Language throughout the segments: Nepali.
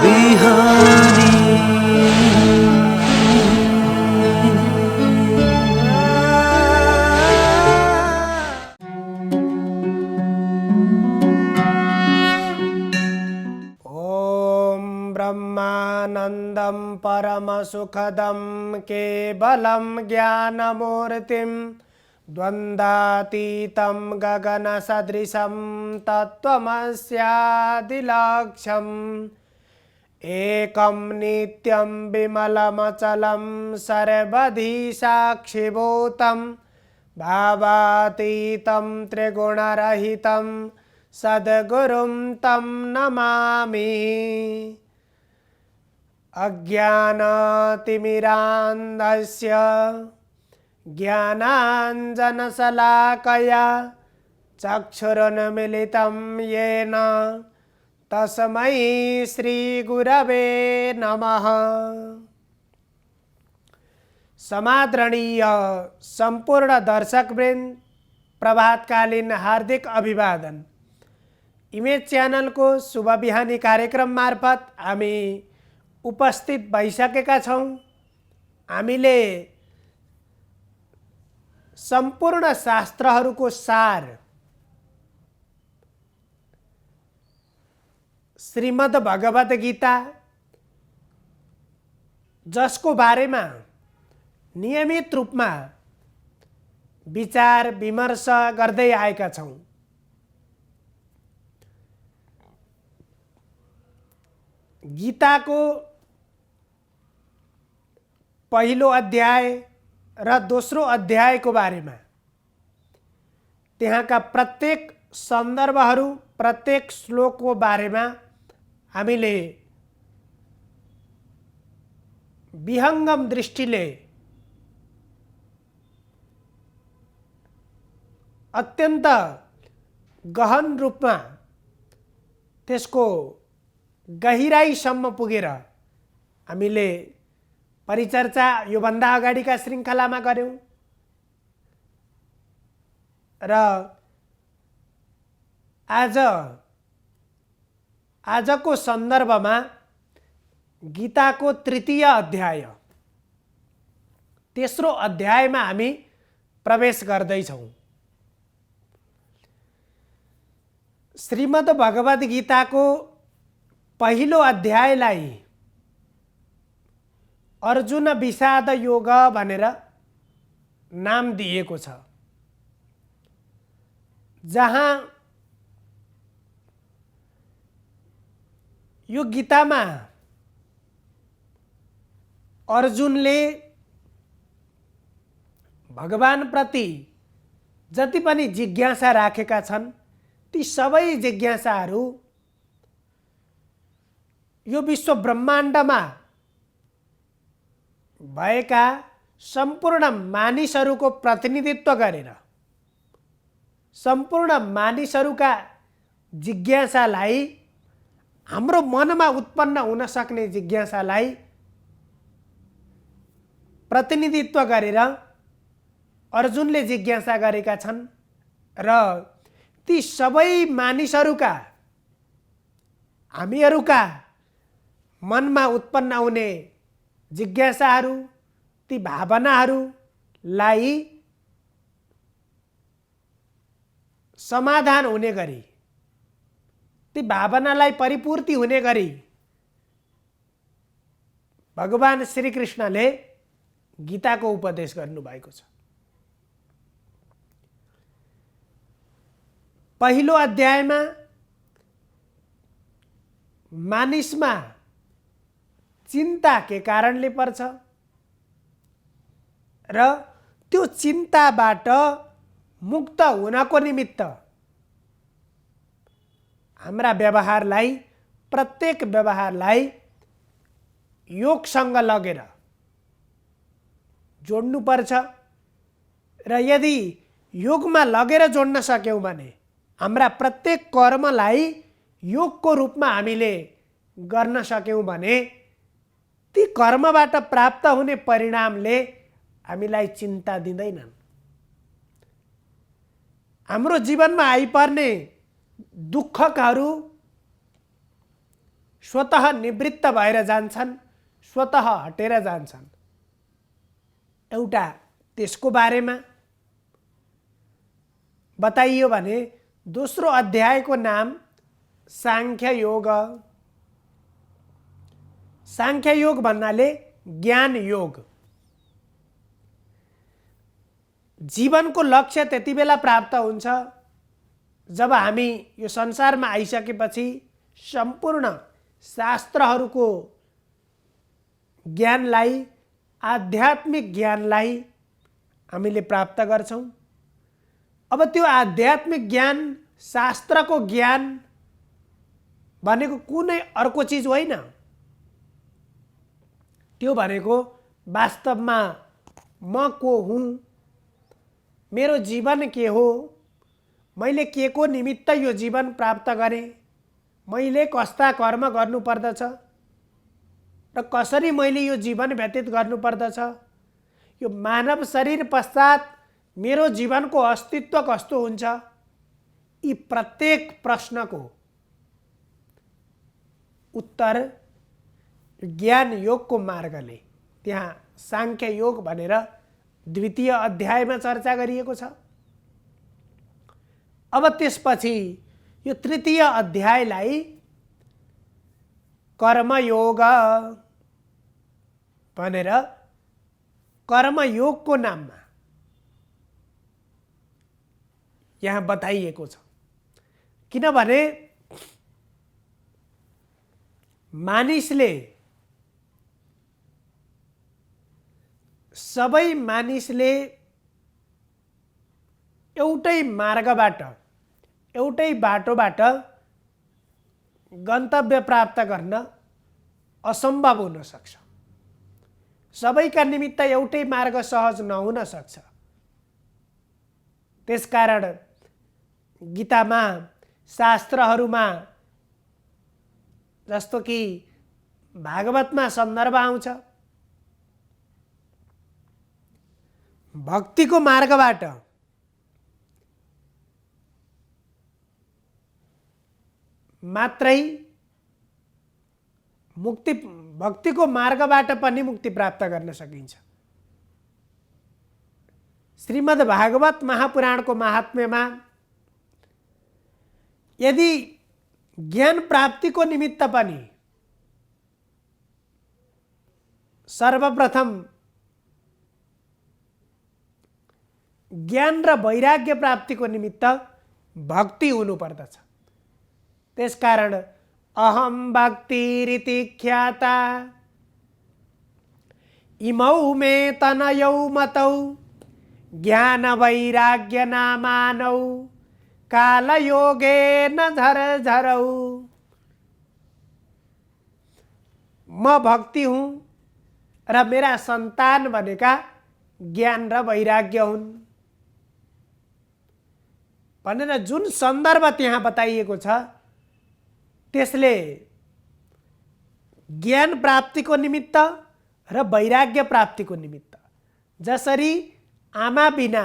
बिहानी। ब्रह्मानन्दं परमसुखदं केवलं ज्ञानमूर्तिं द्वन्द्वातीतं गगनसदृशं तत्त्वमस्यादिलक्ष्यम् एकं नित्यं विमलमचलं सर्वधि साक्षिभूतं भावातीतं त्रिगुणरहितं सद्गुरुं तं नमामि। अज्ञानतिमिरान्धस्य ज्ञानाञ्जनशलाकया चक्षुरुन्मीलितं येन तस्मै श्रीगुरवे नमः। समादरणीय संपूर्ण दर्शकवृन्द, प्रभातकालीन हार्दिक अभिवादन। इमेज च्यानल को शुभ बिहानी कार्यक्रम मार्फत हामी उपस्थित भइसकेका छौं। हामीले सम्पूर्ण शास्त्रहरूको सार श्रीमद् भगवत गीता, जसको बारेमा नियमित रूपमा विचार विमर्श गर्दै आएका छौं। गीताको पहिलो अध्याय र दोस्रो अध्यायको बारेमा, त्यहाँका प्रत्येक सन्दर्भहरू, प्रत्येक श्लोकको बारेमा हामीले विहङ्गम दृष्टिले अत्यन्त गहन रूपमा त्यसको गहिराईसम्म पुगेर हामीले परिचर्चा योभन्दा अगाडिका श्रृङ्खलामा गर्यौं र आजको सन्दर्भमा गीताको तृतीय अध्याय, तेस्रो अध्यायमा हामी प्रवेश गर्दैछौं। श्रीमद् भगवत गीताको पहिलो अध्यायलाई अर्जुन विषाद योग भनेर नाम दिएको छ, जहाँ यो गीतामा अर्जुनले भगवान प्रति जति पनि जिज्ञासा राखेका छन्, ती सबै जिज्ञासाहरू यो विश्व ब्रह्माण्डमा भएका सम्पूर्ण मानिसहरूको प्रतिनिधित्व गरेर, सम्पूर्ण मानिसहरूका जिज्ञासालाई, हाम्रो मनमा उत्पन्न हुन सक्ने जिज्ञासालाई प्रतिनिधित्व गरेर अर्जुनले जिज्ञासा गरेका छन् र ती सबै मानिसहरूका, हामीहरूका मनमा उत्पन्न हुने जिज्ञासाहरू, ती भावनाहरूलाई समाधान हुने गरी, ती भावनालाई परिपूर्ति हुने गरी भगवान श्री कृष्णले गीताको उपदेश गर्नुभएको छ। पहिलो अध्यायमा मानिसमा चिन्ता के कारणले पर्छ र त्यो चिन्ताबाट मुक्त हुनको निमित्त हाम्रा व्यवहारलाई, प्रत्येक व्यवहारलाई योगसँग लगेर जोड्नुपर्छ र यदि योगमा लगेर जोड्न सक्यौं भने हाम्रा प्रत्येक कर्मलाई योगको रूपमा हामीले गर्न सक्यौं भने ती कर्मबाट प्राप्त हुने परिणामले हामीलाई चिन्ता दिँदैनन्। हाम्रो जीवनमा आइपर्ने दुःखहरू स्वतः निवृत्त भएर जान्छन्, स्वतः हटेर जान्छन्। एउटा त्यसको बारेमा बताइयो भने दोस्रो अध्यायको नाम सांख्य योग। सांख्य योग भन्नाले ज्ञान योग। जीवनको लक्ष्य त्यति बेला प्राप्त हुन्छ जब हामी यो संसारमा आइसकेपछि सम्पूर्ण शास्त्रहरूको ज्ञानलाई, आध्यात्मिक ज्ञानलाई हामीले प्राप्त गर्छौँ। अब त्यो आध्यात्मिक ज्ञान, शास्त्रको ज्ञान भनेको कुनै अर्को चिज होइन। त्यो भनेको वास्तवमा म को हुँ, मेरो जीवन के हो, मैले के को निमित्त यो जीवन प्राप्त गरेँ, मैले कस्ता कर्म गर्नुपर्दछ र कसरी मैले यो जीवन व्यतीत गर्नुपर्दछ, यो मानव शरीर पश्चात मेरो जीवनको अस्तित्व कस्तो हुन्छ, यी प्रत्येक प्रश्नको उत्तर ज्ञान योगको मार्गले, त्यहाँ सांख्य योग भनेर द्वितीय अध्यायमा चर्चा गरिएको छ। अब त्यसपछि यो तृतीय अध्यायलाई कर्मयोग भनेर कर्मयोगको नाममा यहाँ बताइएको छ। किनभने सबै मानिसले एउटै मार्गबाट, एउटै बाटोबाट गन्तव्य प्राप्त गर्न असम्भव हुन सक्छ। सबैका निमित्त एउटै मार्ग सहज नहुन सक्छ। त्यसकारण गीतामा, शास्त्रहरूमा, जस्तो कि भागवतमा सन्दर्भ आउँछ, भक्तिको मार्गबाट मात्रै मुक्ति, भक्तिको मार्गबाट पनि मुक्ति प्राप्त गर्न सकिन्छ। श्रीमद् भागवत महापुराणको महात्म्यमा यदि ज्ञान प्राप्तिको निमित्त पनि सर्वप्रथम ज्ञान र वैराग्य प्राप्तिको निमित्त भक्ति हुनुपर्दछ। त्यसकारण अहम भक्तिरिति ख्याता इमौ मे तनयौ मतौ ज्ञान वैराग्य नामानौ कालयोगेन झरझरौ। म भक्ति हुँ र मेरा सन्तान भनेका ज्ञान र वैराग्य हुन् भनेर जुन सन्दर्भ त्यहाँ बताइएको छ, त्यसले ज्ञान प्राप्तिको निमित्त र वैराग्य प्राप्तिको निमित्त, जसरी आमा बिना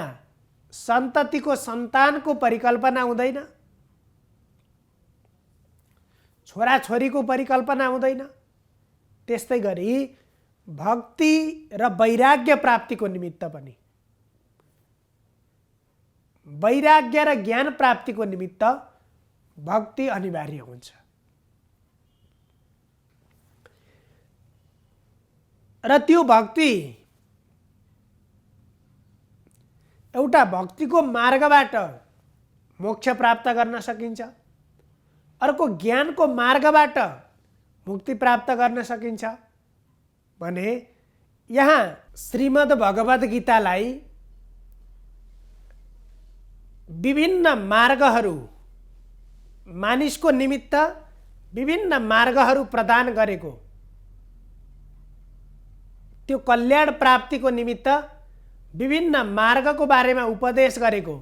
सन्ततिको सन्तानको परिकल्पना हुँदैन, छोराछोरीको परिकल्पना हुँदैन, त्यस्तै गरी भक्ति र वैराग्य प्राप्तिको निमित्त पनि, वैराग्य र ज्ञान प्राप्तिको निमित्त भक्ति अनिवार्य हुन्छ। र त्यो भक्ति एउटा भक्तिको मार्गबाट मोक्ष प्राप्त गर्न सकिन्छ, अर्को ज्ञानको मार्गबाट मुक्ति प्राप्त गर्न सकिन्छ भने यहाँ श्रीमद् भगवद गीतालाई विभिन्न मार्गहरू, मानिसको निमित्त विभिन्न मार्गहरू प्रदान गरेको, त्यो कल्याण प्राप्तिको निमित्त विभिन्न मार्गको बारेमा उपदेश गरेको,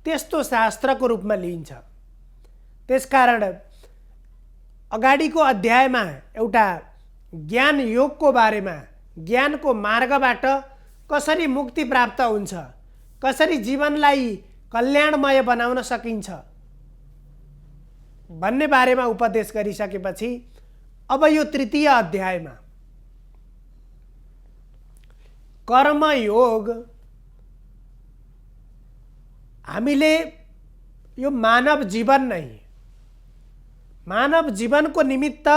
त्यस्तो शास्त्रको रूपमा लिइन्छ। त्यसकारण अगाडिको अध्यायमा एउटा ज्ञान योगको बारेमा, ज्ञानको मार्गबाट कसरी मुक्ति प्राप्त हुन्छ, कसरी जीवनलाई कल्याणमय बनाउन सकिन्छ, भन्ने बारेमा उपदेश गरिसकेपछि अब यो तृतीय अध्यायमा कर्मयोग हामीले यो मानव जीवन नै, मानव जीवनको निमित्त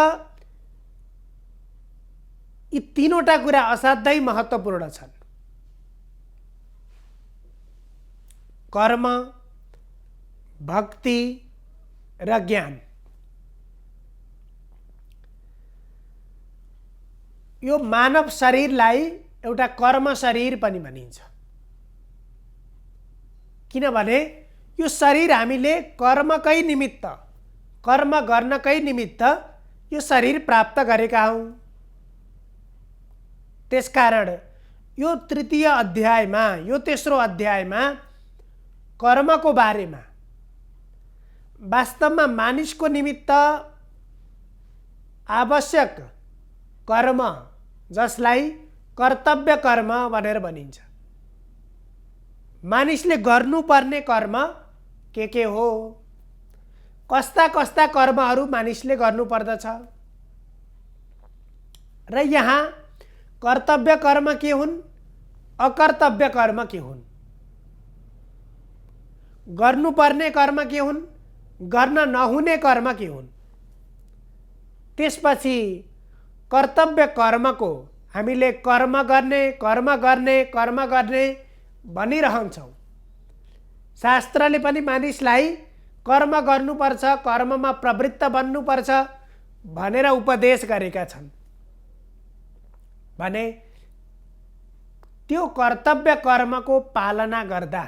यी तीनवटा कुरा असाध्यै महत्त्वपूर्ण छन्। कर्म, भक्ति र ज्ञान। यो मानव शरीरलाई एउटा कर्म शरीर पनि भनिन्छ, किनभने यो शरीर हामीले कर्मकै निमित्त, कर्म गर्नकै निमित्त यो शरीर प्राप्त गरेका हौं। त्यसकारण यो तृतीय अध्यायमा, यो तेस्रो अध्यायमा कर्मको बारेमा, वास्तवमा मानिसको निमित्त आवश्यक कर्म, जसलाई कर्तव्य कर्म भनेर भनिन्छ, मानिसले गर्नुपर्ने कर्म के हो, कस्ता कस्ता कर्महरू मानिसले गर्नुपर्दछ र यहाँ कर्तव्य कर्म के हुन्, अकर्तव्य कर्म के हुन्, गर्नुपर्ने कर्म के हुन्, गर्न नहुने कर्म के हुन्। त्यसपछि कर्तव्य कर्मको हामीले कर्म गर्ने भनिरहन्छौँ। शास्त्रले पनि मानिसलाई कर्म गर्नुपर्छ, कर्ममा प्रवृत्त बन्नुपर्छ भनेर उपदेश गरेका छन्। भने त्यो कर्तव्य कर्मको पालना गर्दा,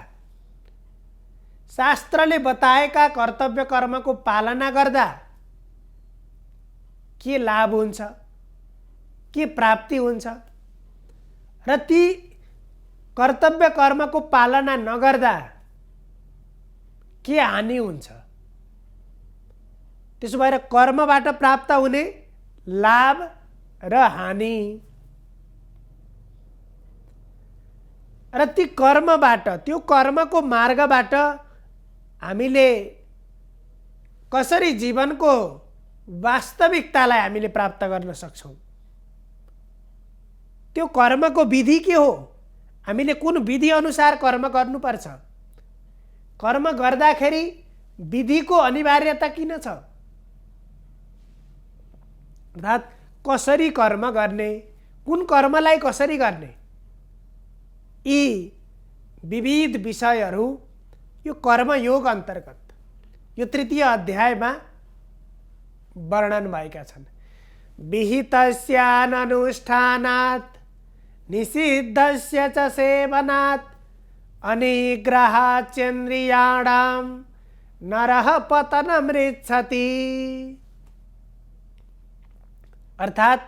शास्त्रले बताएका कर्तव्य कर्मको पालना गर्दा के लाभ हुन्छ, के प्राप्ति हुन्छ र ती कर्तव्य कर्मको पालना नगर्दा के हानि हुन्छ। त्यसो भएर कर्मबाट प्राप्त हुने लाभ र हानि र ती कर्मबाट, त्यो कर्मको मार्गबाट हामीले कसरी जीवनको वास्तविकतालाई हामीले प्राप्त गर्न सक्छौं। त्यो कर्मको विधि के हो, हामीले कुन विधि अनुसार कर्म गर्नुपर्छ, कर्म गर्दाखेरि विधिको अनिवार्यता किन छ, अर्थात् कसरी कर्म गर्ने, कुन कर्मलाई कसरी गर्ने, यी विविध विषयहरू यो कर्मयोग अन्तर्गत यो तृतीय अध्यायमा वर्णन भएका छन्। विहितस्यानुष्ठानात् निषिद्धस्य च सेवनात् अनिग्रहाच्चेन्द्रियाणां नरः पतनमृच्छति। अर्थात्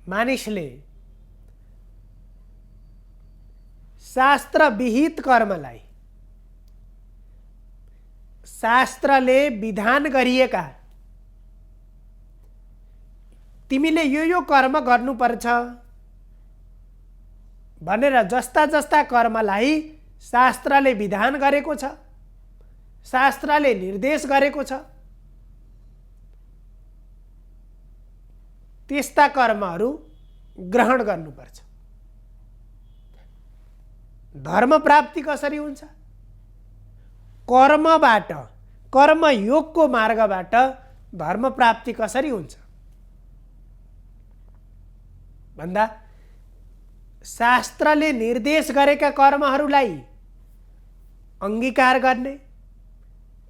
मानिसले शास्त्र विहित कर्मलाई, शास्त्रले विधान गरिएका तिमीले यो कर्म गर्नुपर्छ भनेर जस्ता जस्ता कर्मलाई शास्त्रले विधान गरेको छ, शास्त्रले निर्देश गरेको छ, त्यस्ता कर्महरू ग्रहण गर्नुपर्छ। धर्म प्राप्ति कसरी हुन्छ, कर्मबाट, कर्मयोगको मार्गबाट धर्म प्राप्ति कसरी हुन्छ भन्दा शास्त्रले निर्देश गरेका कर्महरूलाई अंगीकार गर्ने,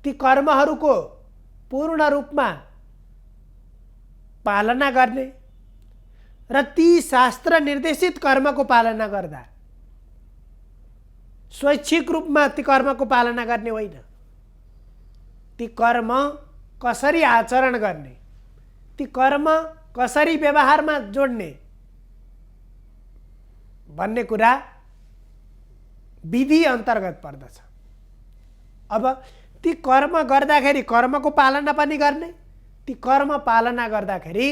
ती कर्महरूको पूर्ण रूपमा पालना गर्ने र ती शास्त्र निर्देशित कर्मको पालना गर्दा स्वैच्छिक रूपमा ती कर्मको पालना गर्ने होइन, ती कर्म कसरी आचरण गर्ने, ती कर्म कसरी व्यवहारमा जोड्ने भन्ने कुरा विधि अन्तर्गत पर्दछ। अब ती कर्म गर्दाखेरि कर्मको पालना पनि गर्ने, ती कर्म पालना गर्दाखेरि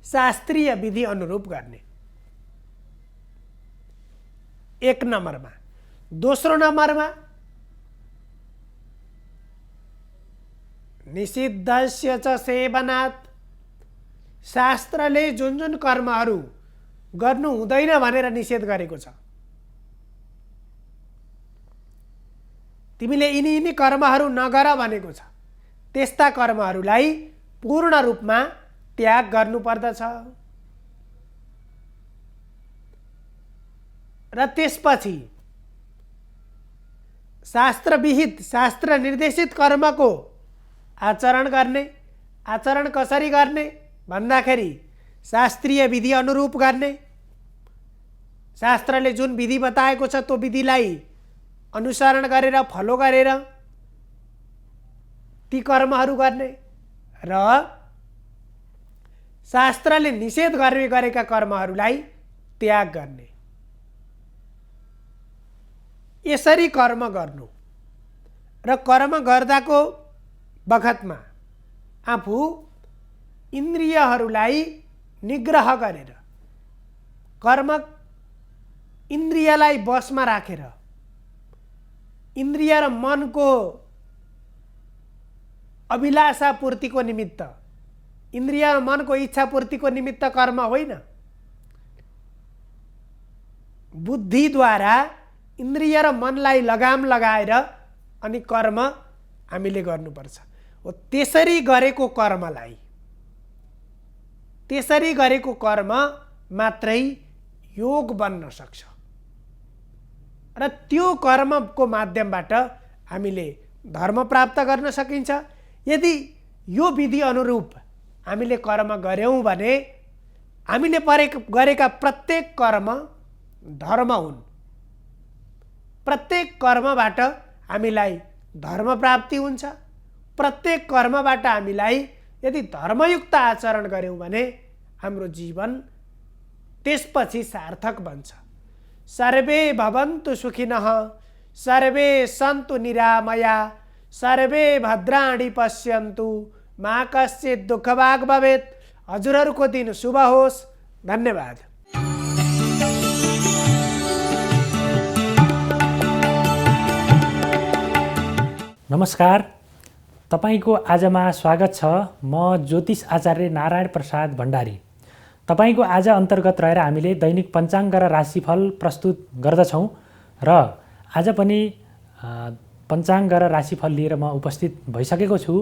शास्त्रीय विधि अनुरूप गर्ने, एक नम्बरमा। दोस्रो नम्बरमा निषिद्धस्य च सेवनात्, शास्त्रले जुन जुन कर्महरू गर्नु हुँदैन भनेर निषेध गरेको छ, तिमीले यिनी यिनी कर्महरू नगर भनेको छ, त्यस्ता कर्महरूलाई पूर्ण रूपमा त्याग गर्नुपर्दछ। र त्यसपछि शास्त्रविहित शास्त्र निर्देशित कर्मको आचरण गर्ने। आचरण कसरी गर्ने भन्दाखेरि शास्त्रीय विधि अनुरूप गर्ने। शास्त्रले जुन विधि बताएको छ त्यो विधिलाई अनुसरण गरेर फलो गरेर ती कर्महरू गर्ने र शास्त्रले निषेध गरेका कर्महरूलाई त्याग गर्ने। यसरी कर्म गर्नु र कर्म गर्दाको बखतमा आफू इन्द्रियहरूलाई निग्रह गरेर कर्म इन्द्रियलाई बसमा राखेर इन्द्रिय र मनको अभिलाषा पूर्तिको निमित्त, इन्द्रिय र मनको इच्छा पूर्तिको निमित्त कर्म होइन, बुद्धिद्वारा इन्द्रिय र मनलाई लगाम लगाएर अनि कर्म हामीले गर्नुपर्छ। हो त्यसरी गरेको कर्म मात्रै योग बन्न सक्छ र त्यो कर्मको माध्यमबाट हामीले धर्म प्राप्त गर्न सकिन्छ। यदि यो विधि अनुरूप हामीले कर्म गर्यौं भने हामीले गरेका प्रत्येक कर्म धर्म हुन्। प्रत्येक कर्मबाट हामीलाई धर्म प्राप्ति हुन्छ। प्रत्येक कर्मबाट हामीलाई यदि धर्मयुक्त आचरण गर्यौं भने हाम्रो जीवन त्यसपछि सार्थक बन्छ। सर्वे भवन्तु सुखिनः, सर्वे सन्तु निरामया, सर्वे भद्राणि पश्यन्तु, मा कश्चित् दुःखभाग् भवेत्। हजुरहरूको दिन शुभ होस्। धन्यवाद। नमस्कार, तपाईको आजमा स्वागत छ। म ज्योतिष आचार्य नारायण प्रसाद भण्डारी। तपाईको आज अन्तर्गत रहेर हामीले दैनिक पञ्चाङ्ग र राशिफल प्रस्तुत गर्दछौँ र आज पनि पञ्चाङ्ग र राशिफल लिएर म उपस्थित भइसकेको छु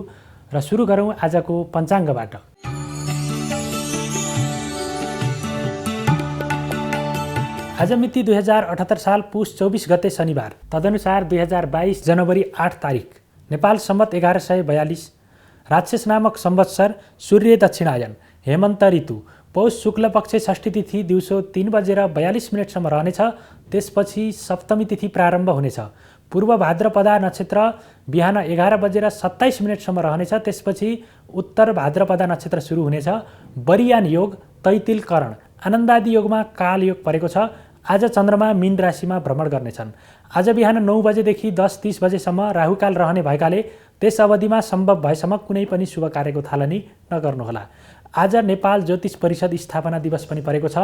र सुरु गरौँ आजको पञ्चाङ्गबाट। आज मिति 2078 साल पुस 24 गते शनिबार, तदनुसार 2022 जनवरी 8 तारिक, नेपाल सम्वत 1142, राक्षस नामक संवत्सर, सूर्य दक्षिणायन, हेमन्त ऋतु, पौष शुक्ल पक्ष षष्ठी तिथि दिउँसो 3:42 रहनेछ। त्यसपछि सप्तमी तिथि प्रारम्भ हुनेछ। पूर्व भाद्रपदा नक्षत्र बिहान 11:27 रहनेछ। त्यसपछि उत्तर भाद्रपदा नक्षत्र सुरु हुनेछ। बरियान योग, तैतिल करण, आनन्दादि योगमा काल योग परेको छ। आज चन्द्रमा मीन राशिमा भ्रमण गर्नेछन्। आज बिहान 9 बजेदेखि 10:30 बजेसम्म राहुकाल रहने भएकाले त्यस अवधिमा सम्भव भएसम्म कुनै पनि शुभ कार्यको थालनी नगर्नुहोला। आज नेपाल ज्योतिष परिषद स्थापना दिवस पनि परेको छ।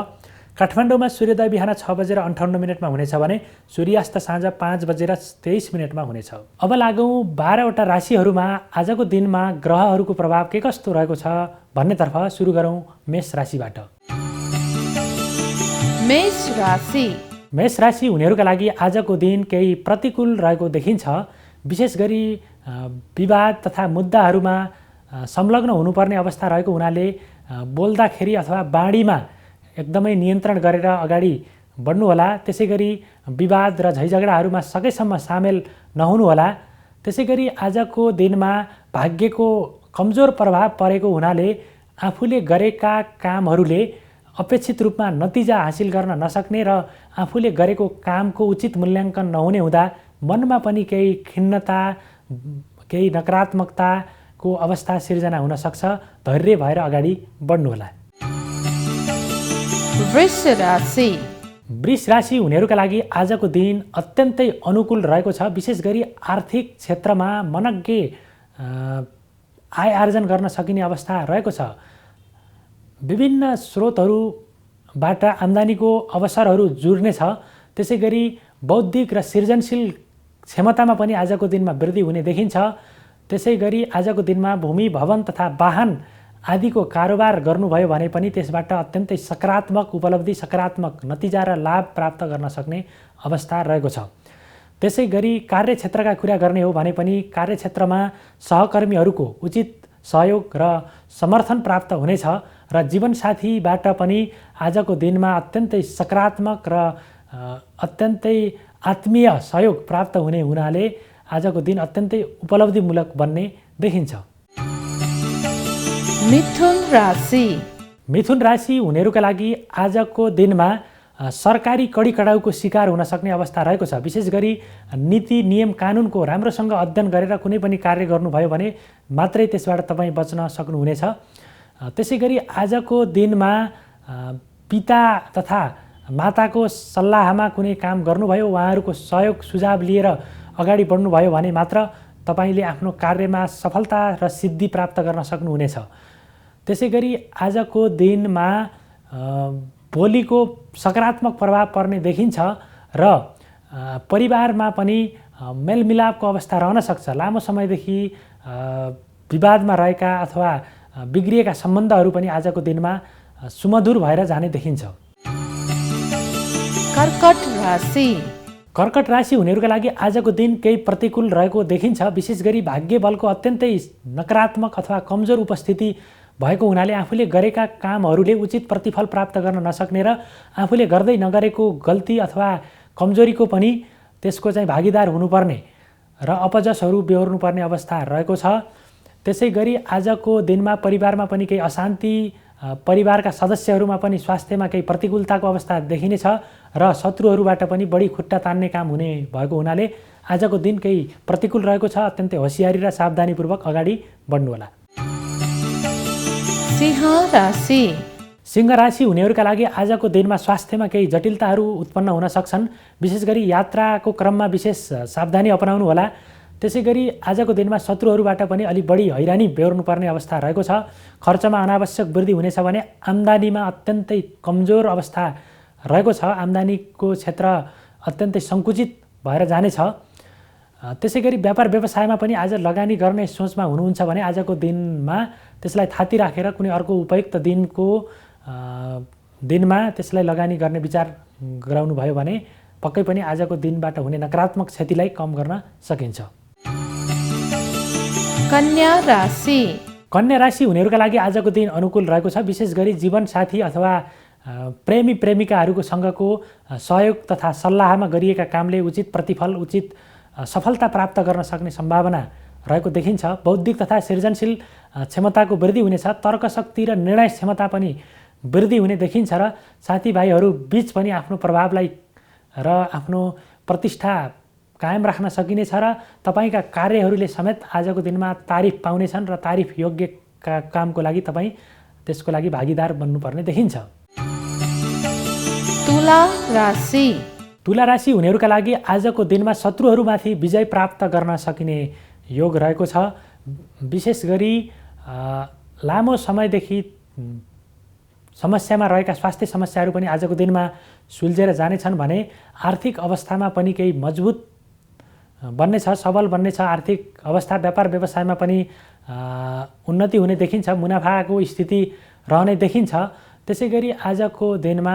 काठमाडौँमा सूर्योदय बिहान 6:58 हुनेछ भने सूर्यास्त साँझ 5:23 हुनेछ। अब लागौँ 12वटा राशिहरूमा आजको दिनमा ग्रहहरूको प्रभाव के कस्तो रहेको छ भन्नेतर्फ। सुरु गरौँ मेष राशिबाट। मेष राशि हुनेहरूका लागि आजको दिन केही प्रतिकूल रहेको देखिन्छ। विशेष गरी विवाद तथा मुद्दाहरूमा संलग्न हुनुपर्ने अवस्था रहेको हुनाले बोल्दाखेरि अथवा बाणीमा एकदमै नियन्त्रण गरेर अगाडि बढ्नुहोला। त्यसै गरी विवाद र झैझगडाहरूमा सकेसम्म सामेल नहुनुहोला। त्यसै गरी आजको दिनमा भाग्यको कमजोर प्रभाव परेको हुनाले आफूले गरेका कामहरूले अपेक्षित रूपमा नतिजा हासिल गर्न नसक्ने र आफूले गरेको कामको उचित मूल्याङ्कन नहुने हुँदा मनमा पनि केही खिन्नता, केही नकारात्मकताको अवस्था सिर्जना हुन सक्छ। धैर्य भएर अगाडि बढ्नुहोला। वृष राशि हुनेहरूका लागि आजको दिन अत्यन्तै अनुकूल रहेको छ। विशेष गरी आर्थिक क्षेत्रमा मनग्गे आय आर्जन गर्न सकिने अवस्था रहेको छ। विभिन्न स्रोतहरूबाट आम्दानीको अवसरहरू जुर्नेछ। त्यसै गरी बौद्धिक र सृजनशील क्षमतामा पनि आजको दिनमा वृद्धि हुने देखिन्छ। त्यसै गरी आजको दिनमा भूमि भवन तथा वाहन आदिको कारोबार गर्नुभयो भने पनि त्यसबाट अत्यन्तै सकारात्मक उपलब्धि, सकारात्मक नतिजा र लाभ प्राप्त गर्न सक्ने अवस्था रहेको छ। त्यसै गरी कार्यक्षेत्रका कुरा गर्ने हो भने पनि कार्यक्षेत्रमा सहकर्मीहरूको उचित सहयोग र समर्थन प्राप्त हुनेछ र जीवनसाथीबाट पनि आजको दिनमा अत्यन्तै सकारात्मक र अत्यन्तै आत्मीय सहयोग प्राप्त हुने हुनाले आजको दिन अत्यन्तै उपलब्धिमूलक बन्ने देखिन्छ। मिथुन राशि। मिथुन राशि हुनेहरूका लागि आजको दिनमा सरकारी कडी कडाउको शिकार हुन सक्ने अवस्था रहेको छ। विशेष गरी नीति नियम कानुनको राम्रोसँग अध्ययन गरेर कुनै पनि कार्य गर्नुभयो भने मात्रै त्यसबाट तपाईँ बच्न सक्नुहुनेछ। त्यसै गरी आजको दिनमा पिता तथा माताको सल्लाहमा कुनै काम गर्नुभयो, उहाँहरूको सहयोग सुझाव लिएर अगाडि बढ्नुभयो भने मात्र तपाईँले आफ्नो कार्यमा सफलता र सिद्धि प्राप्त गर्न सक्नुहुनेछ। त्यसै गरी आजको दिनमा भोलिको सकारात्मक प्रभाव पर्ने देखिन्छ र परिवारमा पनि मेलमिलापको अवस्था रहन सक्छ। लामो समयदेखि विवादमा रहेका अथवा बिग्रिएका सम्बन्धहरू पनि आजको दिनमा सुमधुर भएर जाने देखिन्छ। कर्कट राशि। कर्कट राशि हुनेहरूका लागि आजको दिन केही प्रतिकूल रहेको देखिन्छ। विशेष गरी भाग्य बलको अत्यन्तै नकारात्मक अथवा कमजोर उपस्थिति भएको हुनाले आफूले गरेका कामहरूले उचित प्रतिफल प्राप्त गर्न नसक्ने र आफूले गर्दै नगरेको गल्ती अथवा कमजोरीको पनि त्यसको चाहिँ भागीदार हुनुपर्ने र अपजसहरू बेहोर्नुपर्ने अवस्था रहेको छ। त्यसै गरी आजको दिनमा परिवारमा पनि केही अशान्ति, परिवारका सदस्यहरूमा पनि स्वास्थ्यमा केही प्रतिकूलताको अवस्था देखिनेछ र शत्रुहरूबाट पनि बढी खुट्टा तान्ने काम हुने भएको हुनाले आजको दिन केही प्रतिकूल रहेको छ। अत्यन्तै होसियारी र सावधानीपूर्वक अगाडि बढ्नुहोला। सिंह राशि। सिंह राशि हुनेहरूका लागि आजको दिनमा स्वास्थ्यमा केही जटिलताहरू उत्पन्न हुन सक्छन्। विशेष गरी यात्राको क्रममा विशेष सावधानी अपनाउनु होला। त्यसै गरी आजको दिनमा शत्रुहरूबाट पनि अलि बढी हैरानी बेहोर्नुपर्ने अवस्था रहेको छ। खर्चमा अनावश्यक वृद्धि हुनेछ भने आम्दानीमा अत्यन्तै कमजोर अवस्था रहेको छ। आम्दानीको क्षेत्र अत्यन्तै सङ्कुचित भएर जानेछ। त्यसै गरी व्यापार व्यवसायमा पनि आज लगानी गर्ने सोचमा हुनुहुन्छ भने आजको दिनमा त्यसलाई थाती राखेर कुनै अर्को उपयुक्त दिनमा त्यसलाई लगानी गर्ने विचार गराउनुभयो भने पक्कै पनि आजको दिनबाट हुने नकारात्मक क्षतिलाई कम गर्न सकिन्छ। कन्या राशि। कन्या राशि हुनेहरूका लागि आजको दिन अनुकूल रहेको छ। विशेष गरी जीवनसाथी अथवा प्रेमी प्रेमिकाहरूको सँगको सहयोग तथा सल्लाहमा गरिएका कामले उचित प्रतिफल, उचित सफलता प्राप्त गर्न सक्ने सम्भावना रहेको देखिन्छ। बौद्धिक तथा सृजनशील क्षमताको वृद्धि हुनेछ। तर्कशक्ति र निर्णय क्षमता पनि वृद्धि हुने देखिन्छ र साथीभाइहरू बीच पनि आफ्नो प्रभावलाई र आफ्नो प्रतिष्ठा कायम राख्न सकिनेछ र तपाईँका कार्यहरूले समेत आजको दिनमा तारिफ पाउनेछन् र तारिफ योग्य कामको लागि तपाईँ त्यसको लागि भागीदार बन्नुपर्ने देखिन्छ। तुला राशि। तुला राशि हुनेहरूका लागि आजको दिनमा शत्रुहरूमाथि विजय प्राप्त गर्न सकिने योग रहेको छ। विशेष गरी लामो समयदेखि समस्यामा रहेका स्वास्थ्य समस्याहरू पनि आजको दिनमा सुल्झेर जानेछन् भने आर्थिक अवस्थामा पनि केही मजबुत बन्नेछ, सबल बन्नेछ। आर्थिक अवस्था, व्यापार व्यवसायमा पनि उन्नति हुने देखिन्छ। मुनाफाको स्थिति रहने देखिन्छ। त्यसै गरी आजको दिनमा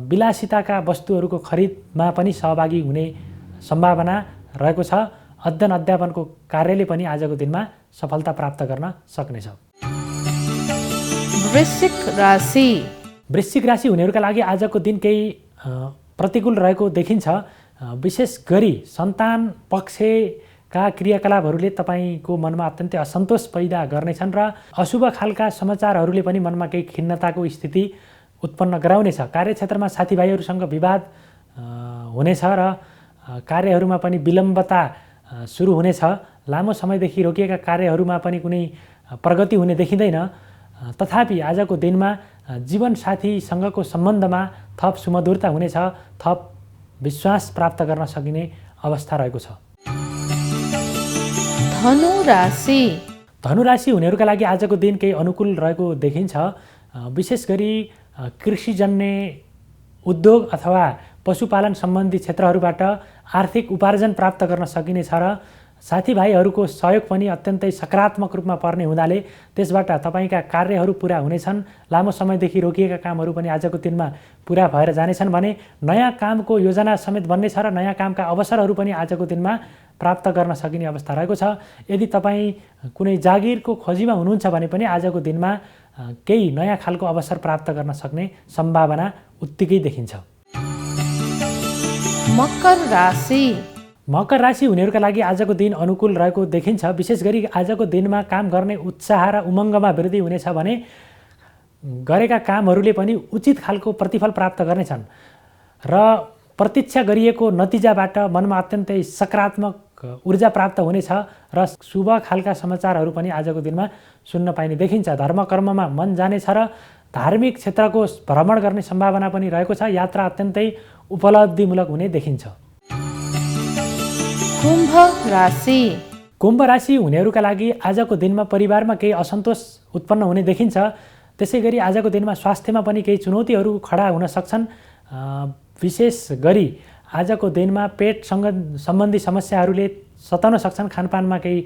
विलासिताका वस्तुहरूको खरिदमा पनि सहभागी हुने सम्भावना रहेको छ। अध्ययन अध्यापनको कार्यले पनि आजको दिनमा सफलता प्राप्त गर्न सक्नेछ। वृश्चिक राशि। वृश्चिक राशि हुनेहरूका लागि आजको दिन केही प्रतिकूल रहेको देखिन्छ। विशेष गरी सन्तान पक्षका क्रियाकलापहरूले तपाईँको मनमा अत्यन्तै असन्तोष पैदा गर्नेछन् र अशुभ खालका समाचारहरूले पनि मनमा केही खिन्नताको स्थिति उत्पन्न गराउनेछ। कार्यक्षेत्रमा साथीभाइहरूसँग विवाद हुनेछ र कार्यहरूमा पनि विलम्बता सुरु हुनेछ। लामो समयदेखि रोकिएका कार्यहरूमा पनि कुनै प्रगति हुने देखिँदैन। तथापि आजको दिनमा जीवनसाथीसँगको सम्बन्धमा थप सुमधुरता हुनेछ, थप विश्वास प्राप्त गर्न सकिने अवस्था रहेको छ। धनु राशि। धनु राशि हुनेहरूका लागि आजको दिन केही अनुकूल रहेको देखिन्छ। विशेष गरी कृषिजन्य उद्योग अथवा पशुपालन सम्बन्धी क्षेत्रहरूबाट आर्थिक उपार्जन प्राप्त गर्न सकिनेछ र साथीभाइहरूको सहयोग पनि अत्यन्तै सकारात्मक रूपमा पर्ने हुनाले त्यसबाट तपाईँका कार्यहरू पुरा हुनेछन्। लामो समयदेखि रोकिएका कामहरू पनि आजको दिनमा पुरा भएर जानेछन् भने नयाँ कामको योजना समेत बन्ने छ र नयाँ कामका अवसरहरू पनि आजको दिनमा प्राप्त गर्न सकिने अवस्था रहेको छ। यदि तपाईँ कुनै जागिरको खोजीमा हुनुहुन्छ भने पनि आजको दिनमा केही नयाँ खालको अवसर प्राप्त गर्न सक्ने सम्भावना उत्तिकै देखिन्छ। मकर राशि। मकर राशि हुनेहरूका लागि आजको दिन अनुकूल रहेको देखिन्छ। विशेष गरी आजको दिनमा काम गर्ने उत्साह र उमङ्गमा वृद्धि हुनेछ भने गरेका कामहरूले पनि उचित खालको प्रतिफल प्राप्त गर्नेछन् र प्रतीक्षा गरिएको नतिजाबाट मनमा अत्यन्तै सकारात्मक ऊर्जा प्राप्त हुनेछ र शुभ खालका समाचारहरू पनि आजको दिनमा सुन्न पाइने देखिन्छ। धर्मकर्ममा मन जानेछ र धार्मिक क्षेत्रको भ्रमण गर्ने सम्भावना पनि रहेको छ। यात्रा अत्यन्तै उपलब्धिमूलक हुने देखिन्छ। कुम्भ राशि। कुम्भ राशि हुनेहरूका लागि आजको दिनमा परिवारमा केही असन्तोष उत्पन्न हुने देखिन्छ। त्यसै गरी आजको दिनमा स्वास्थ्यमा पनि केही चुनौतीहरू खडा हुन सक्छन्। विशेष गरी आजको दिनमा पेटसँग सम्बन्धी समस्याहरूले सताउन सक्छन्। खानपानमा केही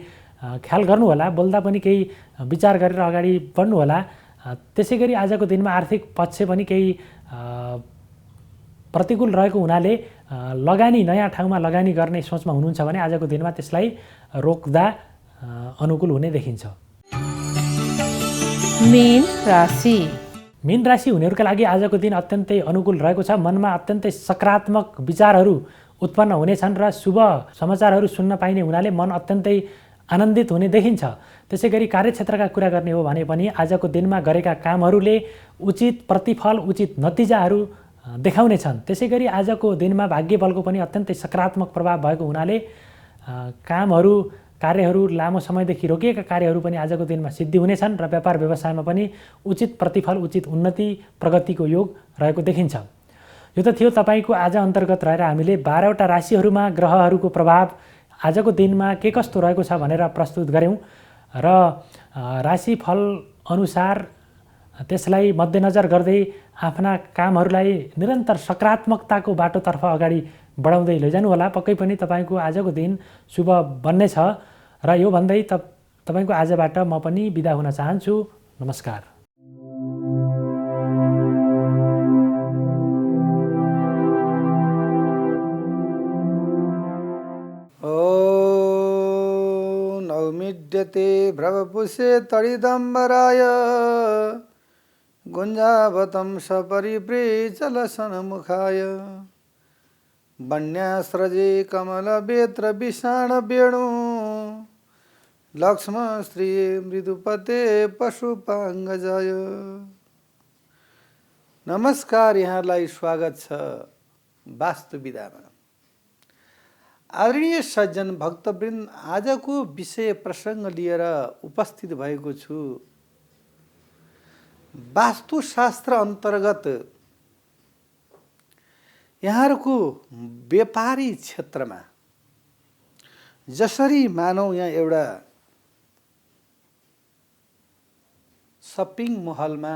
ख्याल गर्नुहोला, बोल्दा पनि केही विचार गरेर अगाडि बढ्नुहोला। त्यसै गरी आजको दिनमा आर्थिक पक्ष पनि केही प्रतिकूल रहेको हुनाले लगानी नयाँ ठाउँमा लगानी गर्ने सोचमा हुनुहुन्छ भने आजको दिनमा त्यसलाई रोक्दा अनुकूल हुने देखिन्छ। मीन राशि। मीन राशि हुनेहरूका लागि आजको दिन अत्यन्तै अनुकूल रहेको छ। मनमा अत्यन्तै सकारात्मक विचारहरू उत्पन्न हुनेछन् र शुभ समाचारहरू सुन्न पाइने हुनाले मन अत्यन्तै आनन्दित हुने देखिन्छ। त्यसै गरी कार्यक्षेत्रका कुरा गर्ने हो भने पनि आजको दिनमा गरेका कामहरूले उचित प्रतिफल, उचित नतिजाहरू देखाउनेछन्। त्यसै गरी आजको दिनमा भाग्य बलको पनि अत्यन्तै सकारात्मक प्रभाव भएको हुनाले कामहरू, कार्यहरू, लामो समयदेखि रोकिएका कार्यहरू पनि आजको दिनमा सिद्धि हुनेछन् र व्यापार व्यवसायमा पनि उचित प्रतिफल, उचित उन्नति, प्रगतिको योग रहेको देखिन्छ। यो त थियो तपाईँको आज अन्तर्गत रहेर हामीले 12वटा राशिहरूमा ग्रहहरूको प्रभाव आजको दिनमा के कस्तो रहेको छ भनेर प्रस्तुत गऱ्यौँ र राशिफल अनुसार त्यसलाई मध्यनजर गर्दै आफ्ना कामहरूलाई निरन्तर सकारात्मकताको बाटोतर्फ अगाडि बढाउँदै लैजानुहोला। पक्कै पनि तपाईँको आजको दिन शुभ बन्नेछ र यो भन्दै तपाईँको आजबाट म पनि बिदा हुन चाहन्छु। नमस्कार। नौमिड्यते भ्रवपुषे तडिदम्बराय गुञ्जावतं सपरिव्रेचलसन्मुखाय वन्यास्रजे कमलवेत्र विषाणवेणु लक्ष्मणश्रिये मृदुपते पशुपाङ्गजाय। नमस्कार, यहाँलाई स्वागत छ वास्तु विधामा। आदरणीय सज्जन भक्तवृन्द, आजको विषय प्रसङ्ग लिएर उपस्थित भएको छु। वास्तुशास्त्र अन्तर्गत यहाँहरूको व्यापारी क्षेत्रमा जसरी मानौ यहाँ एउटा सपिङ महलमा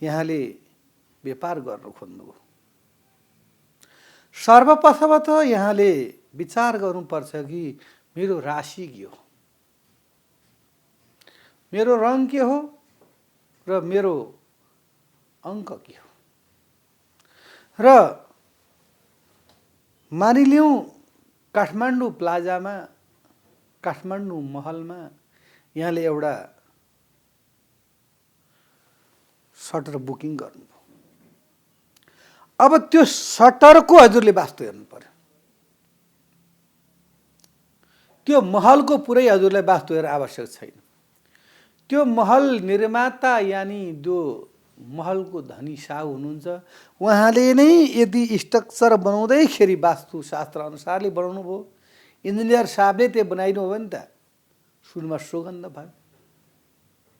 यहाँले व्यापार गर्नु खोज्नुभयो, सर्वप्रथमतः यहाँले विचार गर्नुपर्छ कि मेरो राशि के हो, मेरो रङ के हो र मेरो अङ्क के हो। र मानिलिउँ काठमाडौँ प्लाजामा, काठमाडौँ महलमा यहाँले एउटा सटर बुकिङ गर्नुभयो। अब त्यो सटरको हजुरले वास्तु हेर्नु पर्यो। त्यो महलको पुरै हजुरलाई वास्तु हेर्न आवश्यक छैन। त्यो महल निर्माता यानि जो महलको धनी साहु हुनुहुन्छ, उहाँले नै यदि स्ट्रक्चर बनाउँदैखेरि वास्तुशास्त्र अनुसारले बनाउनु भयो, इन्जिनियर साहबले त्यो बनाइनु हो भने त सुनमा सुगन्ध भयो।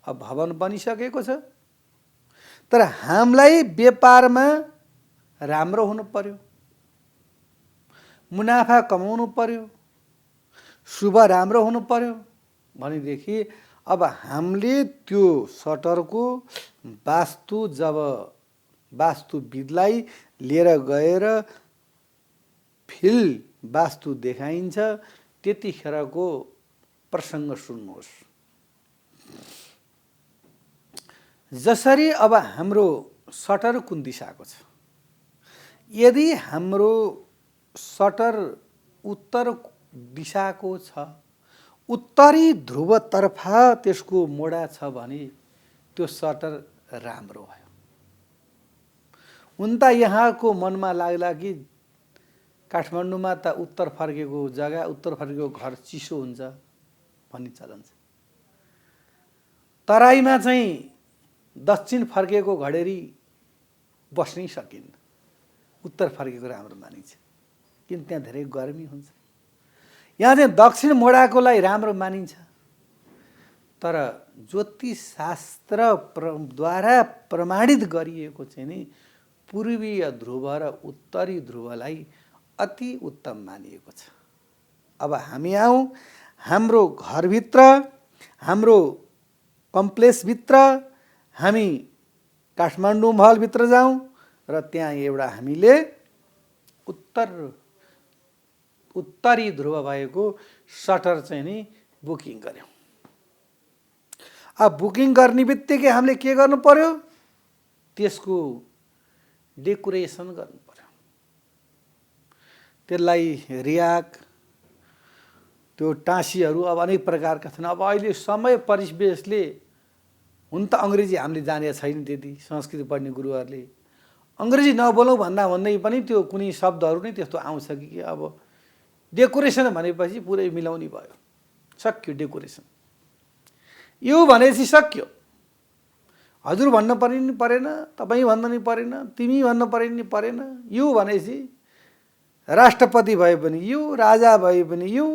अब भवन बनिसकेको छ, तर हामीलाई व्यापारमा राम्रो हुनु पर्यो, मुनाफा कमाउनु पर्यो, शुभ राम्रो हुनु पर्यो भनेदेखि अब हामीले त्यो सटरको वास्तु जब वास्तुविदलाई लिएर गएर फिल्ड वास्तु देखाइन्छ, त्यतिखेरको प्रसङ्ग सुन्नुहोस्। जसरी अब हाम्रो सटर कुन दिशाको छ, यदि हाम्रो सटर उत्तर दिशाको छ, उत्तरी ध्रुवतर्फ त्यसको मोडा छ भने त्यो सटर राम्रो भयो। हुन त यहाँको मनमा लाग्ला कि काठमाडौँमा त उत्तर फर्केको जग्गा, उत्तर फर्केको घर चिसो हुन्छ भन्ने चलन छ। तराईमा चाहिँ दक्षिण फर्केको घडेरी बस्नै सकिन्न, उत्तर फर्केको राम्रो मानिन्छ, किन त्यहाँ धेरै गर्मी हुन्छ। यहाँ चाहिँ दक्षिण मोडाकोलाई राम्रो मानिन्छ, तर ज्योतिषशास्त्रद्वारा प्रमाणित गरिएको चाहिँ नि पूर्वीय ध्रुव र उत्तरी ध्रुवलाई अति उत्तम मानिएको छ। अब हामी आउँ हाम्रो घरभित्र, हाम्रो कम्प्लेक्सभित्र, हामी काठमाडौँ महलभित्र जाउँ र त्यहाँ एउटा हामीले उत्तरी ध्रुव भएको सटर चाहिँ नि बुकिङ गर्यौँ। अब बुकिङ गर्ने बित्तिकै हामीले के गर्नु पर्यो, त्यसको डेकोरेसन गर्नु पर्यो। त्यसलाई रियाक, त्यो टाँसीहरू अब अनेक प्रकारका छन्। अब अहिले समय परिवेशले, हुन त अङ्ग्रेजी हामीले जानेको छैन, त्यति संस्कृत पढ्ने गुरुहरूले अङ्ग्रेजी नबोलौँ भन्दै पनि त्यो कुनै शब्दहरू नै त्यस्तो आउँछ कि अब डेकोरेसन भनेपछि पुरै मिलाउने भयो, सक्यो डेकोरेसन। यो भनेपछि सक्यो। हजुर भन्न परेन, तपाईँ भन्न नि परेन, तिमी भन्न परेन। यो भनेपछि राष्ट्रपति भए पनि यो, राजा भए पनि यो,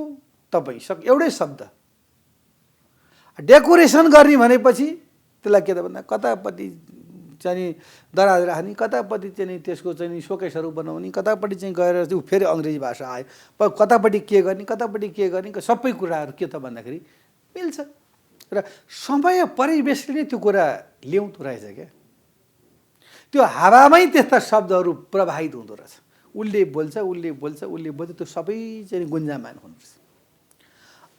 तपाईँ सक्यो, एउटै शब्द। डेकोरेसन गर्ने भनेपछि त्यसलाई के त भन्दा कतापट्टि चाहिँ दराज राख्ने, कतापट्टि चाहिँ त्यसको चाहिँ सोकेसहरू बनाउने, कतापट्टि चाहिँ गएर त्यो फेरि अङ्ग्रेजी भाषा आयो, कतापट्टि के गर्ने, सबै कुराहरू के त भन्दाखेरि मिल्छ। र समय परिवेशले नै त्यो कुरा ल्याउँदो रहेछ क्या। त्यो हावामै त्यस्ता शब्दहरू प्रवाहित हुँदो रहेछ। उसले बोल्छ, त्यो सबै चाहिँ गुन्जामान हुनुपर्छ।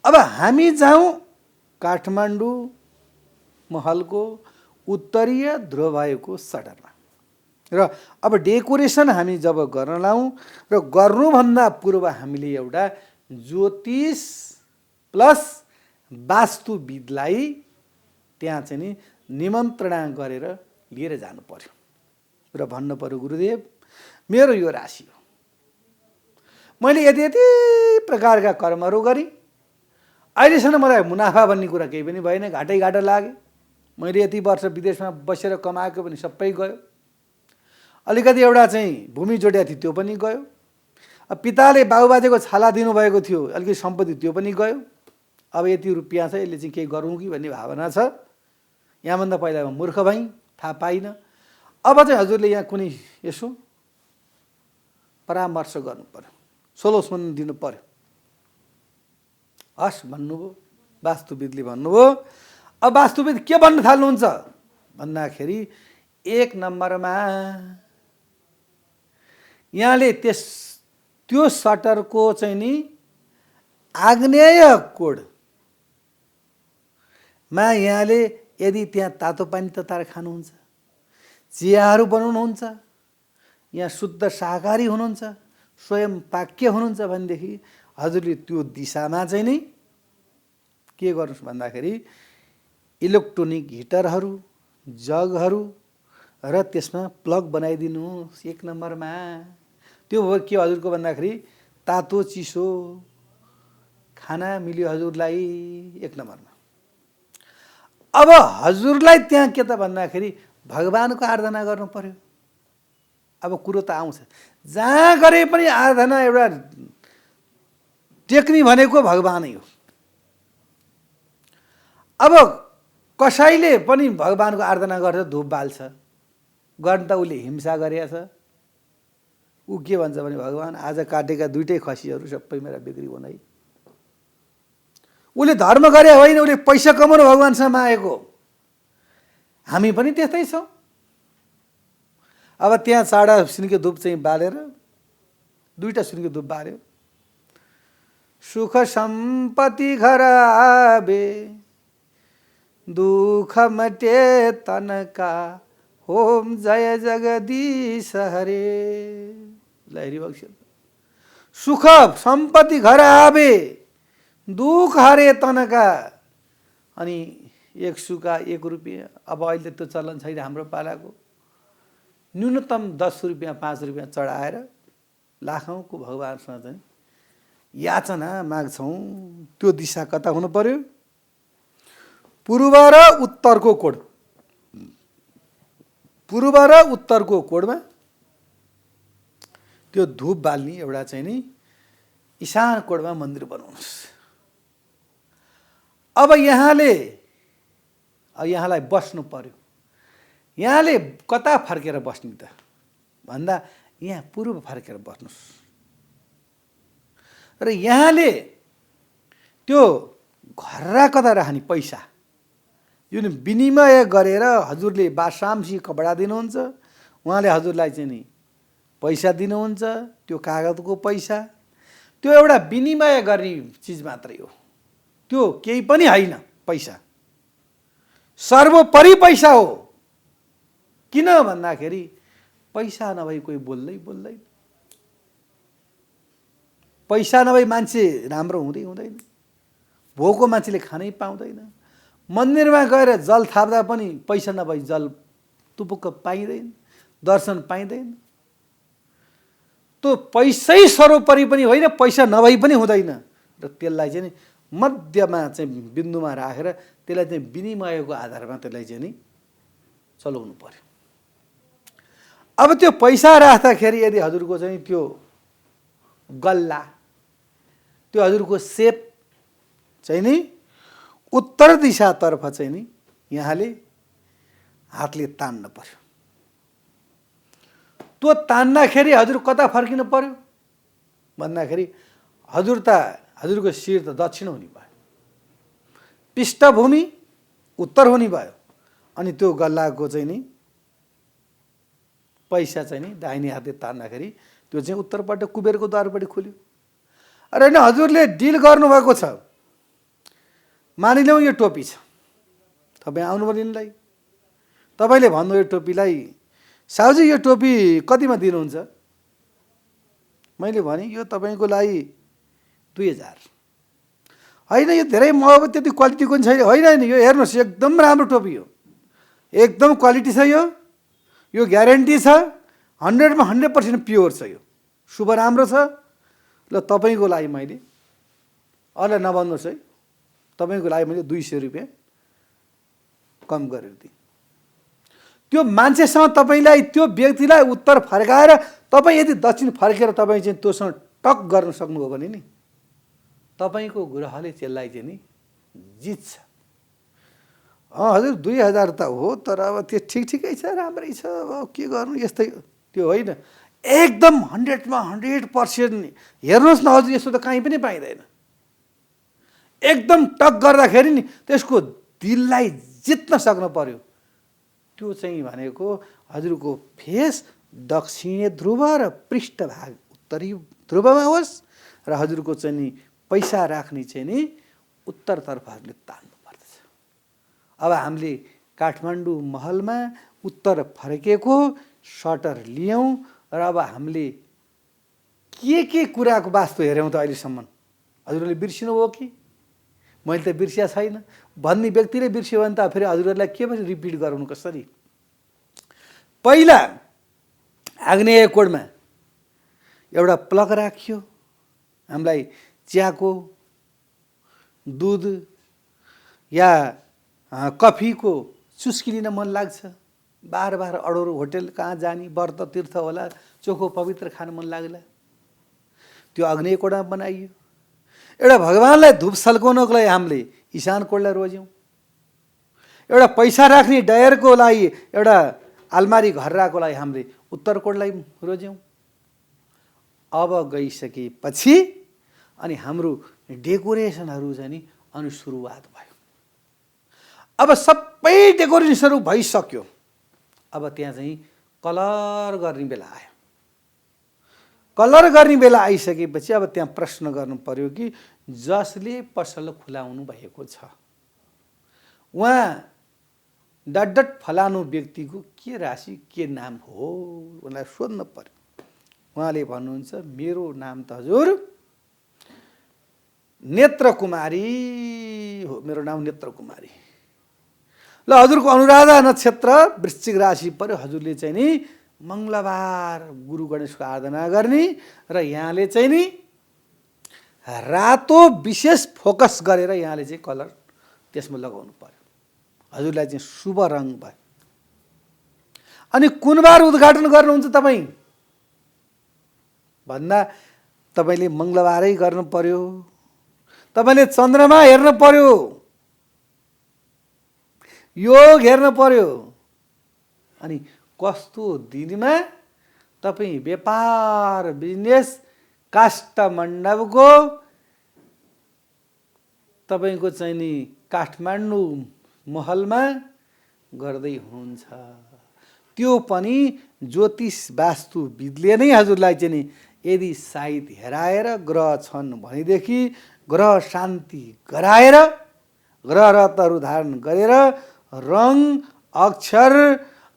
अब हामी जाउँ काठमाडौँ महलको उत्तरीय ध्रुव भएको सटरमा, र अब डेकोरेसन हामी जब गर्न लाउँ र गर्नुभन्दा पूर्व हामीले एउटा ज्योतिष प्लस वास्तुविदलाई त्यहाँ चाहिँ नि निमन्त्रणा गरेर लिएर जानु पर्यो र भन्नु पर्यो, गुरुदेव मेरो यो राशि हो, मैले यति प्रकारका कर्महरू गरेँ, अहिलेसम्म मलाई मुनाफा भन्ने कुरा केही पनि भएन, घाटै घाटा लाग्यो। मैले यति वर्ष विदेशमा बसेर कमाएको पनि सबै गयो, अलिकति एउटा चाहिँ भूमि जोडिया थियो त्यो पनि गयो, अब पिताले बाबुबाजेको छाला दिनुभएको थियो अलिकति सम्पत्ति त्यो पनि गयो। अब यति रुपियाँ छ, यसले चाहिँ केही गरौँ कि भन्ने भावना छ। यहाँभन्दा पहिला म मूर्ख भएँ, थाहा पाइनँ। अब चाहिँ हजुरले यहाँ कुनै यसो परामर्श गर्नु पर्यो, सोल्युसन दिनु पर्यो। हस् भन्नुभयो, वास्तुविदले भन्नुभयो। अब वास्तुविद के भन्न थाल्नुहुन्छ भन्दाखेरि, एक नम्बरमा यहाँले त्यो सटरको चाहिँ नि आग्नेय कोणमा यहाँले यदि त्यहाँ तातो पानी तताएर खानुहुन्छ, चियाहरू बनाउनुहुन्छ, यहाँ शुद्ध शाकाहारी हुनुहुन्छ, स्वयं पाक्य हुनुहुन्छ भनेदेखि हजुरले त्यो दिशामा चाहिँ नि के गर्नुहोस् भन्दाखेरि इलेक्ट्रोनिक हिटरहरू, जगहरू र त्यसमा प्लग बनाइदिनुहोस् एक नम्बरमा। त्यो भयो के हजुरको भन्दाखेरि तातो चिसो खाना मिल्यो हजुरलाई एक नम्बरमा। अब हजुरलाई त्यहाँ के त भन्दाखेरि भगवानको आराधना गर्नु पर्यो। अब कुरो त आउँछ, जहाँ गरे पनि आराधना एउटा टेक्नी भनेको भगवानै हो। अब कसैले पनि भगवानको आराधना गर्छ, धूप बाल्छ, गर्न त उसले हिंसा गरेछ। ऊ के भन्छ भने भगवान आज काटेका दुईटै खसीहरू सबै मेरा बिक्री हुन् है। उसले धर्म गरे होइन, उसले पैसा कमाउनु भगवानसँग मागेको। हामी पनि त्यस्तै छौँ। अब त्यहाँ 4 सुनको धूप चाहिँ बालेर, 2टा सुनको धूप बाल्यो, सुख सम्पत्ति घर आवे दुख मटे तनका होम जय जगदीश हरे। लहरी बक्सी सुख सम्पत्ति घर आवे दुख हरे तनका। अनि 1 सुका 1 रुपियाँ। अब अहिले त्यो चलन छैन हाम्रो पालाको। न्यूनतम 10 रुपियाँ 5 रुपियाँ चढाएर लाखौँको भगवानसँग चाहिँ याचना माग्छौँ। त्यो दिशा कता हुनु पर्यो? पूर्व र उत्तरको कोड। पूर्व र उत्तरको कोडमा त्यो धूप बाल्ने एउटा चाहिँ नि ईशान कोडमा मन्दिर बनाउनुहोस्। अब यहाँलाई बस्नु पर्यो। यहाँले कता फर्केर बस्ने त भन्दा यहाँ पूर्व फर्केर बस्नुहोस्। र यहाँले त्यो घर्रा कता राख्ने पैसा यो विनिमय गरेर हजुरले बासामसी कपडा दिनुहुन्छ, उहाँले हजुरलाई चाहिँ नि पैसा दिनुहुन्छ। त्यो कागजको पैसा त्यो एउटा विनिमय गर्ने चिज मात्रै हो। त्यो केही पनि होइन। पैसा सर्वोपरि पैसा हो। किन भन्दाखेरि पैसा नभई कोही बोल्दैन। पैसा नभई मान्छे राम्रो हुँदैन। भोको मान्छेले खानै पाउँदैन। मन्दिरमा गएर जल थाप्दा पनि पैसा नभई जल तुपुक्क पाइँदैन, दर्शन पाइँदैन। त्यो पैसै सर्वोपरि पनि होइन, पैसा नभई पनि हुँदैन। र त्यसलाई चाहिँ मध्यमा चाहिँ बिन्दुमा राखेर त्यसलाई चाहिँ विनिमयको आधारमा त्यसलाई चाहिँ नि चलाउनु पर्यो। अब त्यो पैसा राख्दाखेरि यदि हजुरको चाहिँ त्यो गल्ला त्यो हजुरको सेप चाहिँ नि उत्तर दिशातर्फ चाहिँ नि यहाँले हातले तान्न पर्यो। त्यो तान्दाखेरि हजुर कता फर्किनु पर्यो भन्दाखेरि हजुरको शिर त दक्षिण हुने भयो, पृष्ठभूमि उत्तर हुने भयो। अनि त्यो गल्लाको चाहिँ नि पैसा चाहिँ नि दाहिने हातले तान्दाखेरि त्यो चाहिँ उत्तरबाट कुबेरको द्वारपट्टि खुल्यो। अरे होइन, हजुरले डिल गर्नुभएको छ। मानिलिउँ यो टोपी छ, तपाईँ आउनु पर्यो यिनलाई। तपाईँले भन्नु यो टोपीलाई, साहुजी यो टोपी कतिमा दिनुहुन्छ? मैले भने यो तपाईँको लागि 2000। होइन, यो धेरै महँगो त्यति क्वालिटीको पनि छैन। होइन, यो हेर्नुहोस् एकदम राम्रो टोपी हो, एकदम क्वालिटी छ। यो ग्यारेन्टी छ, 100मा 100% प्योर छ। यो शुभ राम्रो छ। ल तपाईँको लागि मैले अरूलाई नभन्नुहोस् है, तपाईँको लागि मैले 200 रुपियाँ कम गरेर दिएँ। त्यो मान्छेसँग तपाईँलाई त्यो व्यक्तिलाई उत्तर फर्काएर तपाईँ यदि दक्षिण फर्केर तपाईँ चाहिँ त्योसँग टक गर्न सक्नुभयो भने नि तपाईँको ग्रहले त्यसलाई चाहिँ नि जित्छ। हजुर 2000 त हो, तर अब त्यो ठिकै छ, राम्रै छ, अब के गर्नु यस्तै। त्यो होइन, एकदम 100मा 100% हेर्नुहोस् न हजुर, यस्तो त कहीँ पनि पाइँदैन। एकदम टक गर्दाखेरि नि त्यसको दिललाई जित्न सक्नु पर्यो। त्यो चाहिँ भनेको हजुरको फेस दक्षिणी ध्रुव र पृष्ठभाग उत्तरी ध्रुवमा होस् र हजुरको चाहिँ नि पैसा राख्ने चाहिँ नि उत्तरतर्फ हजुरले तान्नु पर्दछ। अब हामीले काठमाडौँ महलमा उत्तर फर्केको सटर लियौँ र अब हामीले के कुराको वास्तु हेऱ्यौँ त अहिलेसम्म? हजुरले बिर्सिनुभयो कि मैले त बिर्सिया छैन भन्ने व्यक्तिले बिर्स्यो भने त फेरि हजुरहरूलाई के पनि रिपिट गराउनु कसरी? पहिला आग्नेय कोणमा एउटा प्लग राखियो। हामीलाई चियाको, दुध या कफीको चुस्की लिन मन लाग्छ, बार अरू होटल कहाँ जाने, व्रत तीर्थ होला, चोखो पवित्र खान मन लाग्ला, त्यो आग्नेय कोणमा बनाइयो। एउटा भगवानलाई धूप सल्काउनको लागि हामीले ईशान कोणलाई रोज्यौँ। एउटा पैसा राख्ने डयरको लागि, एउटा अलमारी घर्राको लागि हामीले उत्तर कोणलाई रोज्यौँ। अब गइसकेपछि अनि हाम्रो डेकोरेसनहरू चाहिँ नि अनि सुरुवात भयो। अब सबै डेकोरेसनहरू भइसक्यो। अब त्यहाँ चाहिँ कलर गर्ने बेला आयो। कलर गर्ने बेला आइसकेपछि अब त्यहाँ प्रश्न गर्नु पर्यो कि जसले पसल खुलाउनु भएको छ उहाँ डट फलानु व्यक्तिको के राशि के नाम हो उनलाई सोध्नु पर्यो। उहाँले भन्नुहुन्छ मेरो नाम त हजुर नेत्र कुमारी हो, मेरो नाम नेत्र कुमारी। ल हजुरको अनुराधा नक्षत्र वृश्चिक राशि पर्यो, हजुरले चाहिँ नि मङ्गलबार गुरु गणेशको आराधना गर्ने र यहाँले चाहिँ नि रातो विशेष फोकस गरेर यहाँले चाहिँ कलर त्यसमा लगाउनु पर्यो, हजुरलाई चाहिँ शुभ रङ भयो। अनि कुन बार उद्घाटन गर्नुहुन्छ तपाईँ भन्दा तपाईँले मङ्गलबारै गर्नु पर्यो, तपाईँले चन्द्रमा हेर्नु पर्यो, योग हेर्नु पर्यो। अनि कस्तो दिनमा तपाईँ व्यापार बिजनेस काष्ठमण्डपको तपाईँको चाहिँ नि काठमाडौँ महलमा गर्दै हुनुहुन्छ, त्यो पनि ज्योतिष वास्तुविदले नै हजुरलाई चाहिँ नि यदि साइत हेराएर ग्रह छन् भनेदेखि ग्रह शान्ति गराएर ग्रह रत्नहरू धारण गरेर रङ अक्षर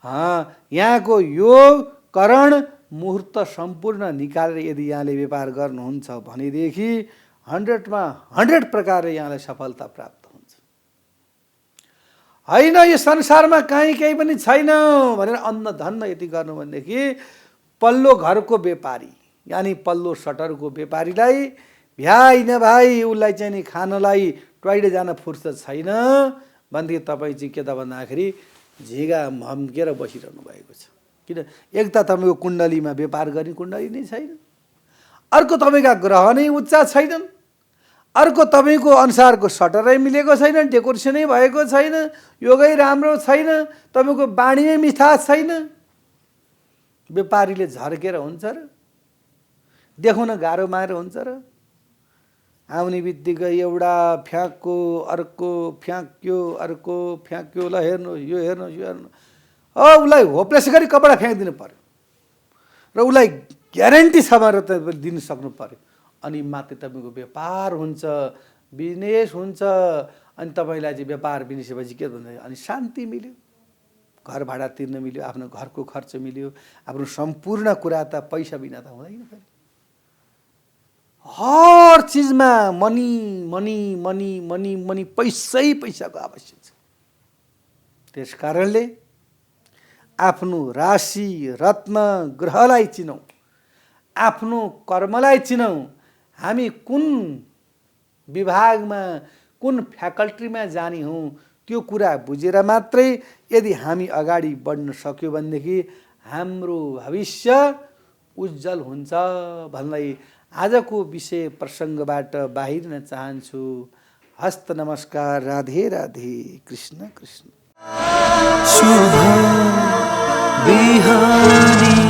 यहाँको योग करण मुहुर्त सम्पूर्ण निकालेर यदि यहाँले व्यापार गर्नुहुन्छ भनेदेखि 100मा 100 प्रकारले यहाँलाई सफलता प्राप्त हुन्छ। होइन यो संसारमा कहीँ केही पनि छैन भनेर अन्न धन्न यति गर्नु भनेदेखि पल्लो घरको व्यापारी यानि पल्लो सटरको व्यापारीलाई भ्याइ नभाइ उसलाई चाहिँ नि खानलाई टोइलेट जान फुर्सद छैन भनेदेखि तपाईँ चाहिँ के त भन्दाखेरि झिगा हम्केर बसिरहनु भएको छ। किन एक त तपाईँको कुण्डलीमा व्यापार गर्ने कुण्डली नै छैन, अर्को तपाईँका ग्रह नै उच्च छैनन्, अर्को तपाईँको अनुसारको सटरै मिलेको छैन, डेकोरेसनै भएको छैन, योगै राम्रो छैन, तपाईँको बाणीमै मिठास छैन, व्यापारीले झर्केर हुन्छ र देखाउन गाह्रो माएर हुन्छ र आउने बित्तिकै एउटा फ्याँको अर्को फ्याँक्यो अर्को फ्याँक्यो, ल हेर्नु यो हेर्नु यो हेर्नु, उसलाई होपलेस गरी कपडा फ्याँकिदिनु पर्यो र उसलाई ग्यारेन्टी छ भनेर तपाईँले दिन सक्नु पर्यो। अनि मात्रै तपाईँको व्यापार हुन्छ, बिजनेस हुन्छ। अनि तपाईँलाई चाहिँ व्यापार बिर्सेपछि के भन्दा अनि शान्ति मिल्यो, घर भाडा तिर्न मिल्यो, आफ्नो घरको खर्च मिल्यो, आफ्नो सम्पूर्ण कुरा त पैसा बिना त हुँदैन। हर चिजमा money money money money money पैसै पैसाको आवश्यक छ। त्यस कारणले आफ्नो राशि रत्न ग्रहलाई चिनौँ, आफ्नो कर्मलाई चिनौँ, हामी कुन विभागमा कुन फ्याकल्टीमा जाने हौँ त्यो कुरा बुझेर मात्रै यदि हामी अगाडि बढ्न सक्यो भनेदेखि हाम्रो भविष्य उज्जवल हुन्छ भन्दै आजको विषय प्रसङ्गबाट बाहिरिन चाहन्छु। हस्त नमस्कार, राधे राधे, कृष्ण कृष्ण। शुभ बिहानी